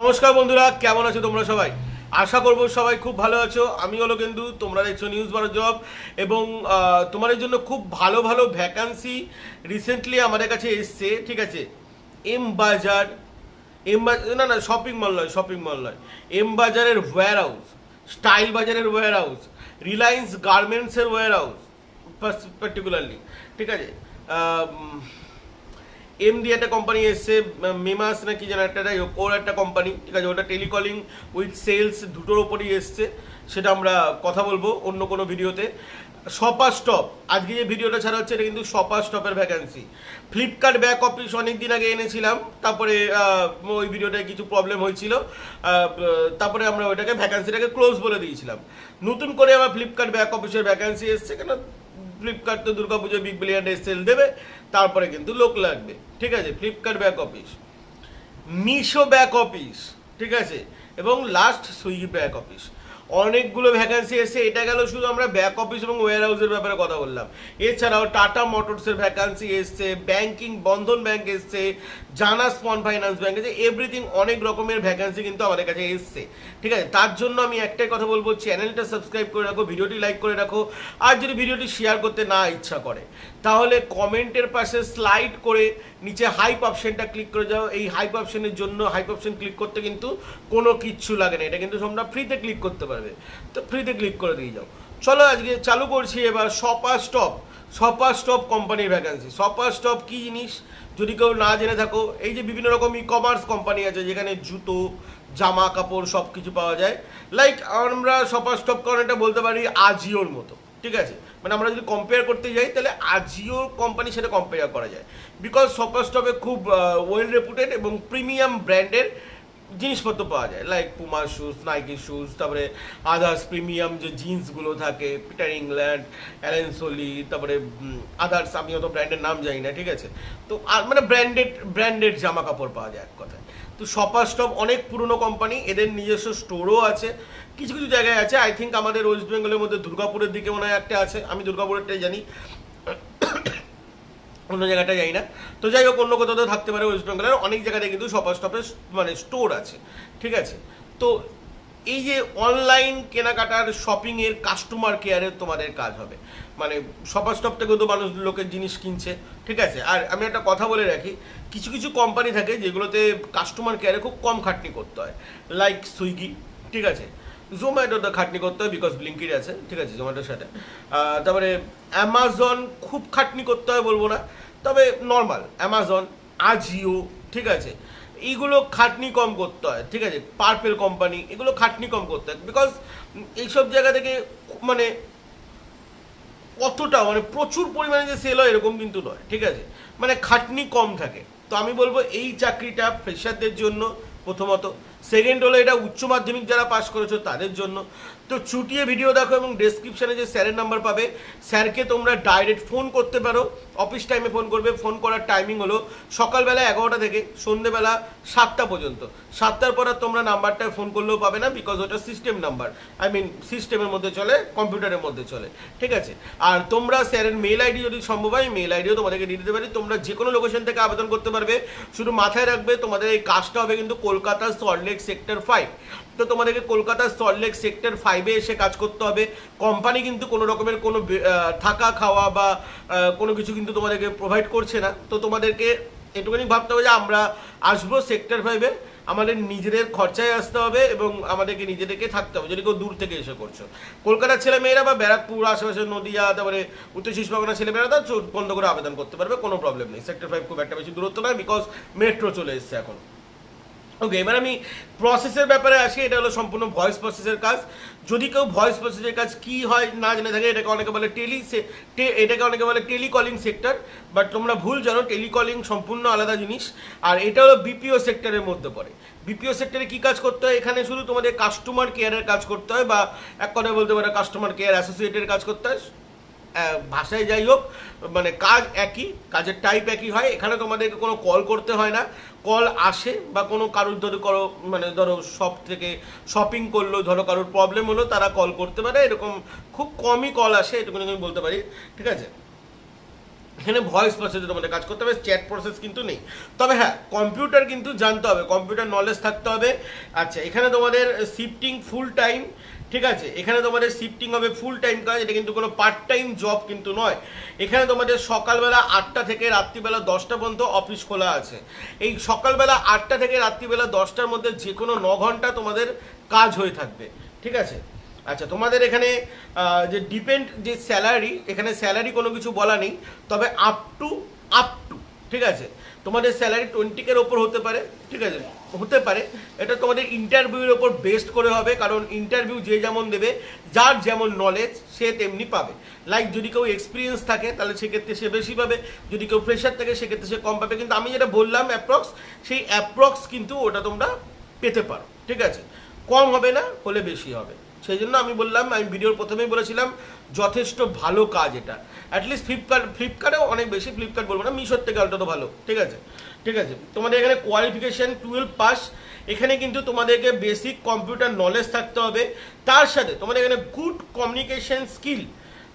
নমস্কার বন্ধুরা, কেমন আছো তোমরা সবাই? আশা করব সবাই খুব ভালো আছো। আমি হলো কিন্তু তোমরা দেখছো নিউজ 12 জব এবং তোমাদের জন্য খুব ভালো ভালো ভ্যাকান্সি রিসেন্টলি আমাদের কাছে এসছে। ঠিক আছে, এম বাজার না শপিং মল নয়, এম বাজারের ওয়্যার হাউস, স্টাইল বাজারের ওয়্যার হাউস, রিলায়েন্স গার্মেন্টসের ওয়্যার হাউস পার্টিকুলারলি। ঠিক আছে, এমডি একটা কোম্পানি এসছে, মেমাস না কি যেন একটা, ওর একটা কোম্পানি। ঠিক আছে, ওটা টেলিকলিং উইথ সেলস দুটোর ওপরই এসছে, সেটা আমরা কথা বলবো অন্য কোনো ভিডিওতে। শপার স্টপ, আজকে যে ভিডিওটা ছাড়া হচ্ছে এটা কিন্তু শপার স্টপের ভ্যাকান্সি। ফ্লিপকার্ট ব্যাক অফিস অনেক দিন আগে এনেছিলাম, তারপরে ওই ভিডিওটায় কিছু প্রবলেম হয়েছিল, তারপরে আমরা ওইটাকে ভ্যাকান্সিটাকে ক্লোজ বলে দিয়েছিলাম। নতুন করে আমার ফ্লিপকার্ট ব্যাক অফিসের ভ্যাকান্সি এসছে, কেন ফ্লিপকার্ট তো Durga Puja big billion day sale দেবে, তারপরে কিন্তু লোক লাগবে। ঠিক আছে, Flipkart back office, Meesho back office, ঠিক আছে, এবং লাস্ট সুইগি ব্যাক অফিস, অনেকগুলো ভ্যাকান্সি এসে। এটা গেল শুধু আমরা ব্যাক অফিস এবং ওয়্যার হাউসের ব্যাপারে কথা বললাম। এছাড়াও টাটা মোটরসের ভ্যাকান্সি এসছে, ব্যাংকিং বন্ধন ব্যাংক এসছে, জানা স্পন ফাইন্যান্স ব্যাংক এসছে, এভরিথিং অনেক রকমের ভ্যাকান্সি কিন্তু আমাদের কাছে এসছে। ঠিক আছে, তার জন্য আমি একটাই কথা বলবো, চ্যানেলটা সাবস্ক্রাইব করে রাখো, ভিডিওটি লাইক করে রাখো। আর যদি ভিডিওটি শেয়ার করতে না ইচ্ছা করে তাহলে কমেন্টের পাশে স্লাইড করে নিচে হাইপ অপশনটা ক্লিক করে যাও। এই হাইপ অপশনের জন্য হাইপ অপশন ক্লিক করতে কিন্তু কোনো কিচ্ছু লাগে না, এটা কিন্তু তোমরা ফ্রিতে ক্লিক করতে পারবে, তো ফ্রিতে ক্লিক করে দিয়ে যাও। চলো আজকে চালু করছি এবার শপার স্টপ কোম্পানির ভ্যাকান্সি। শপার স্টপ কি জিনিস যদি কেউ না জেনে থাকো, এই যে বিভিন্ন রকম ই কমার্স কোম্পানি আছে যেখানে জুতো জামা কাপড় সব কিছু পাওয়া যায়, লাইক আমরা শপার স্টপ কারণ এটা বলতে পারি আজিওর মতো। ঠিক আছে, মানে আমরা যদি কম্পেয়ার করতে যাই তাহলে আজিও কোম্পানির সাথে কম্পেয়ার করা যায়, বিকজ শপার স্টপে খুব ওয়েল রেপুটেড এবং প্রিমিয়াম ব্র্যান্ডের জিনিসপত্র পাওয়া যায়, like Puma shoes, Nike shoes, তারপরে আদার্স প্রিমিয়াম যে জিন্সগুলো থাকে, পিটার ইংল্যান্ড, অ্যালেন সোলি, তারপরে আদার্স আমি অত ব্র্যান্ডের নাম জানি না। ঠিক আছে, তো মানে ব্র্যান্ডেড জামা কাপড় পাওয়া যায় এক কথায়। তো শপার স্টপ অনেক পুরনো কোম্পানি, এদের নিজস্ব স্টোরও আছে, কিছু কিছু জায়গায় আছে। আই থিঙ্ক আমাদের ওয়েস্ট বেঙ্গলের মধ্যে দুর্গাপুরের দিকে মনে হয় একটা আছে, আমি দুর্গাপুরেরটাই জানি, অন্য জায়গাটা যাই না। তো যাই হোক, অন্য কোথাও তো থাকতে পারে, ওয়েস্ট বেঙ্গলের অনেক জায়গাতে কিন্তু শপার স্টপের মানে স্টোর আছে। ঠিক আছে, তো এই যে অনলাইন কেনাকাটার শপিংয়ের কাস্টমার কেয়ারের তোমাদের কাজ হবে, মানে শপার স্টপ থেকেও তো মানুষ লোকের জিনিস কিনছে। ঠিক আছে, আর আমি একটা কথা বলে রাখি, কিছু কিছু কোম্পানি থাকে যেগুলোতে কাস্টমার কেয়ারে খুব কম খাটনি করতে হয়, লাইক সুইগি। ঠিক আছে, জোম্যাটোতে খাটনি করতে হয় বিকজ ব্লিঙ্কিট আছে। ঠিক আছে, জোম্যাটোর সাথে। তারপরে অ্যামাজন খুব খাটনি করতে হয় বলবো না, তবে নর্মাল অ্যামাজন, আজিও, ঠিক আছে, এইগুলো খাটনি কম করতে হয়। ঠিক আছে, পার্পেল কোম্পানি, এগুলো খাটনি কম করতে হয় বিকজ এইসব জায়গা থেকে মানে অতটা মানে প্রচুর পরিমাণে যে সেল হয় এরকম কিন্তু নয়। ঠিক আছে, মানে খাটনি কম থাকে। তো আমি বলবো এই চাকরিটা ফ্রেশারদের জন্য প্রথমত, সেকেন্ড হলো এটা উচ্চ মাধ্যমিক যারা পাস করেছো তাদের জন্য। তো ছুটিয়ে ভিডিও দেখো এবং ডেসক্রিপশানে যে স্যারের নাম্বার পাবে, স্যারকে তোমরা ডাইরেক্ট ফোন করতে পারো, অফিস টাইমে ফোন করবে। ফোন করার টাইমিং হলো সকালবেলা 11টা থেকে সন্ধ্যেবেলা 7টা পর্যন্ত। 7টার পর আর তোমরা নাম্বারটায় ফোন করলেও পাবে না, বিকজ ওটা সিস্টেম নাম্বার, আই মিন সিস্টেমের মধ্যে চলে, কম্পিউটারের মধ্যে চলে। ঠিক আছে, আর তোমরা স্যারের মেল আইডি যদি সম্ভব হয় মেল আইডিও তোমাদেরকে দিয়ে দিতে পারি, তোমরা যে কোনো লোকেশন থেকে আবেদন করতে পারবে। শুধু মাথায় রাখবে তোমাদের এই কাজটা হবে কিন্তু কলকাতা সল্টলেক সেক্টর 5। তো তোমাদেরকে কলকাতার সল্টলেক সেক্টর 5-এ এসে কাজ করতে হবে। কোম্পানি কিন্তু কোনো রকমের কোনো থাকা খাওয়া বা কোনো কিছু কিন্তু তোমাদেরকে প্রোভাইড করছে না। তো তোমাদেরকে এটুকুনি ভাবতে হবে যে আমরা আসবো সেক্টর 5-এ, আমাদের নিজেদের খরচায় আসতে হবে এবং আমাদেরকে নিজেদেরকে থাকতে হবে যদি কেউ দূর থেকে এসে করছো। কলকাতার ছেলেমেয়েরা বা ব্যারাকপুর আশেপাশে নদিয়া, তারপরে উত্তর 24 ছেলেমেয়েরা তার চোখ বন্ধ করে আবেদন করতে পারবে, কোনো প্রবলেম নেই। সেক্টর 5 খুব একটা বেশি দূরত্ব নয়, বিকজ মেট্রো চলে এসছে এখন। ওকে, এবার আমি প্রসেসের ব্যাপারে আসি। এটা হলো সম্পূর্ণ ভয়েস প্রসেসের কাজ। যদি কেউ ভয়েস প্রসেসের কাজ কি হয় না জেনে থাকে, এটাকে অনেকে বলে টেলিকলিং সেক্টর, বাট তোমরা ভুল জানো, টেলিকলিং সম্পূর্ণ আলাদা জিনিস। আর এটা হলো বিপিও সেক্টরের মধ্যে পড়ে। বিপিও সেক্টরে কি কাজ করতে হয়, এখানে শুধু তোমাদের কাস্টমার কেয়ারের কাজ করতে হয়, বা এক কথায় বলতে পারো কাস্টমার কেয়ার অ্যাসোসিয়েটের কাজ করতে হয়। ভাষায় যাই হোক, মানে কাজ একই, কাজের টাইপ একই হয়। এখানে তোমাদেরকে কোনো কল করতে হয় না, কল আসে বা কোনো কারোর ধরো শপ থেকে শপিং করলো, ধরো কারোর প্রবলেম হলো, তারা কল করতে পারে, এরকম খুব কমই কল আসে, এটুকু আমি বলতে পারি। ঠিক আছে, এখানে ভয়েস প্রসেসে তোমাদের কাজ করতে হবে, চ্যাট প্রসেস কিন্তু নেই। তবে হ্যাঁ, কম্পিউটার কিন্তু জানতে হবে, কম্পিউটার নলেজ থাকতে হবে। আচ্ছা, এখানে তোমাদের শিফটিং ফুল টাইম, ঠিক আছে, এখানে তোমাদের শিফটিং হবে ফুল টাইম কাজ, এটা কিন্তু কোনো পার্ট টাইম জব কিন্তু নয়। এখানে তোমাদের সকালবেলা 8টা থেকে রাত্রিবেলা 10টা পর্যন্ত অফিস খোলা আছে। এই সকালবেলা 8টা থেকে রাত্রিবেলা 10টার মধ্যে যে কোনো 9 ঘন্টা তোমাদের কাজ হয়ে থাকবে, ঠিক আছে। আচ্ছা, তোমাদের এখানে যে ডিপেন্ড যে স্যালারি, এখানে স্যালারি কোনো কিছু বলা নেই, তবে আপ টু ঠিক আছে, তোমাদের স্যালারি 20K ওপর হতে পারে, ঠিক আছে, হতে পারে। এটা তোমাদের ইন্টারভিউর ওপর বেস্ট করে হবে, কারণ ইন্টারভিউ যে যেমন দেবে, যার যেমন নলেজ সে তেমনি পাবে। লাইক যদি কেউ এক্সপিরিয়েন্স থাকে তাহলে সেক্ষেত্রে সে বেশি পাবে, যদি কেউ ফ্রেশার থাকে সেক্ষেত্রে সে কম পাবে। কিন্তু আমি যেটা বললাম অ্যাপ্রক্স, সেই অ্যাপ্রক্স কিন্তু ওটা তোমরা পেতে পারো, ঠিক আছে, কম হবে না, হলে বেশি হবে। সেই জন্য আমি বললাম, আমি ভিডিওর প্রথমেই বলেছিলাম যথেষ্ট ভালো কাজ এটা। অ্যাটলিস্ট ফ্লিপকার্টেও অনেক বেশি, ফ্লিপকার্ট বলবো না, মিশোর থেকে অন্তত ভালো, ঠিক আছে। ঠিক আছে, তোমাদের এখানে কোয়ালিফিকেশন 12 পাস। এখানে কিন্তু তোমাদেরকে বেসিক কম্পিউটার নলেজ থাকতে হবে, তার সাথে তোমাদের এখানে গুড কমিউনিকেশন স্কিল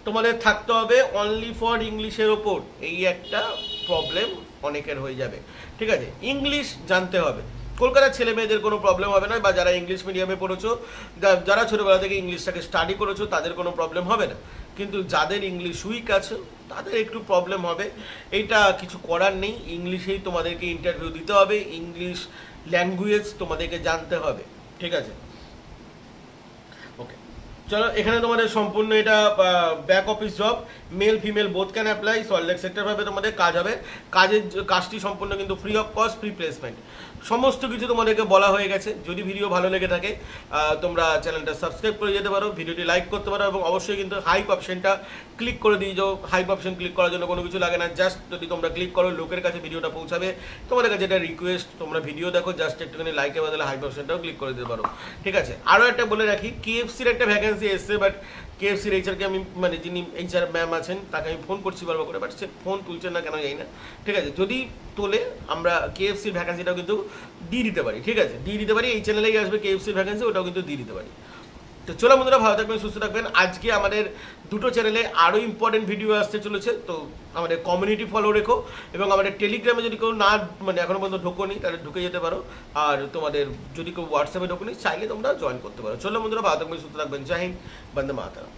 তোমাদের থাকতে হবে অনলি ফর ইংলিশের ওপর। এই একটা প্রবলেম অনেকের হয়ে যাবে, ঠিক আছে, ইংলিশ জানতে হবে। কলকাতার ছেলে মেয়েদের কোনো প্রবলেম হবে না, বা যারা ইংলিশ মিডিয়ামে পড়েছো, যারা ছোটোবেলা থেকে ইংলিশটাকে স্টাডি করেছো, তাদের কোনো প্রবলেম হবে না। কিন্তু যাদের ইংলিশ উইক আছে তাদের একটু প্রবলেম হবে, এইটা কিছু করার নেই। ইংলিশেই তোমাদেরকে ইন্টারভিউ দিতে হবে, ইংলিশ ল্যাঙ্গুয়েজ তোমাদেরকে জানতে হবে, ঠিক আছে। ওকে, চলো, এখানে তোমাদের সম্পূর্ণ এটা back office job, male female both can apply. Salt Lake sector ভাবে তোমাদের কাজ হবে, কাজটি সম্পূর্ণ কিন্তু free of cost, free placement, সমস্ত কিছু তোমাদেরকে বলা হয়ে গেছে। যদি ভিডিও ভালো লেগে থাকে তোমরা চ্যানেলটা সাবস্ক্রাইব করে যেতে পারো, ভিডিওটি লাইক করতে পারো, এবং অবশ্যই কিন্তু হাইপ অপশনটা ক্লিক করে দিয়ে যাও। হাইপ অপশন ক্লিক করার জন্য কোনো কিছু লাগে না, জাস্ট যদি তোমরা ক্লিক করো লোকের কাছে ভিডিওটা পৌঁছাবে। তোমাদের কাছে এটা রিকোয়েস্ট, তোমরা ভিডিও দেখো, জাস্ট একটুখানি লাইকের বদলে হাইপ অপশনটাও ক্লিক করে দিতে পারো, ঠিক আছে। আরও একটা বলে রাখি, KFCর একটা ভ্যাকেন্সি এসছে, বাট KFCর এইচআরকে আমি, মানে যিনি এইচআর ম্যাম আছেন তাকে আমি ফোন করছি বারবার করে, বাট সে ফোন তুলছেন না, কেন জানি না, ঠিক আছে। যদি তোলে আমরা KFCর ভ্যাকেন্সিটাও কিন্তু দিয়ে দিতে পারি, ঠিক আছে, দিয়ে দিতে পারি। এই চ্যানেলেই আসবে KFCর ভ্যাকেন্সি, ওটাও কিন্তু দিয়ে দিতে পারি। তো চলো বন্ধুরা, ভালো থাকবেন, সুস্থ থাকবেন। আজকে আমাদের দুটো চ্যানেলে আরও ইম্পর্টেন্ট ভিডিও আসতে চলেছে, তো আমাদের কমিউনিটি ফলো রেখো, এবং আমাদের টেলিগ্রামে যদি কেউ না, মানে এখনো পর্যন্ত ঢোকোনি, তাহলে ঢুকে যেতে পারো। আর তোমাদের যদি কেউ হোয়াটসঅ্যাপে ঢোকোনি, চাইলে তোমরা জয়েন করতে পারো। চলো বন্ধুরা, ভালো থাকবেন, সুস্থ থাকবেন, জয় হিন্দ, বন্দে মাতরম।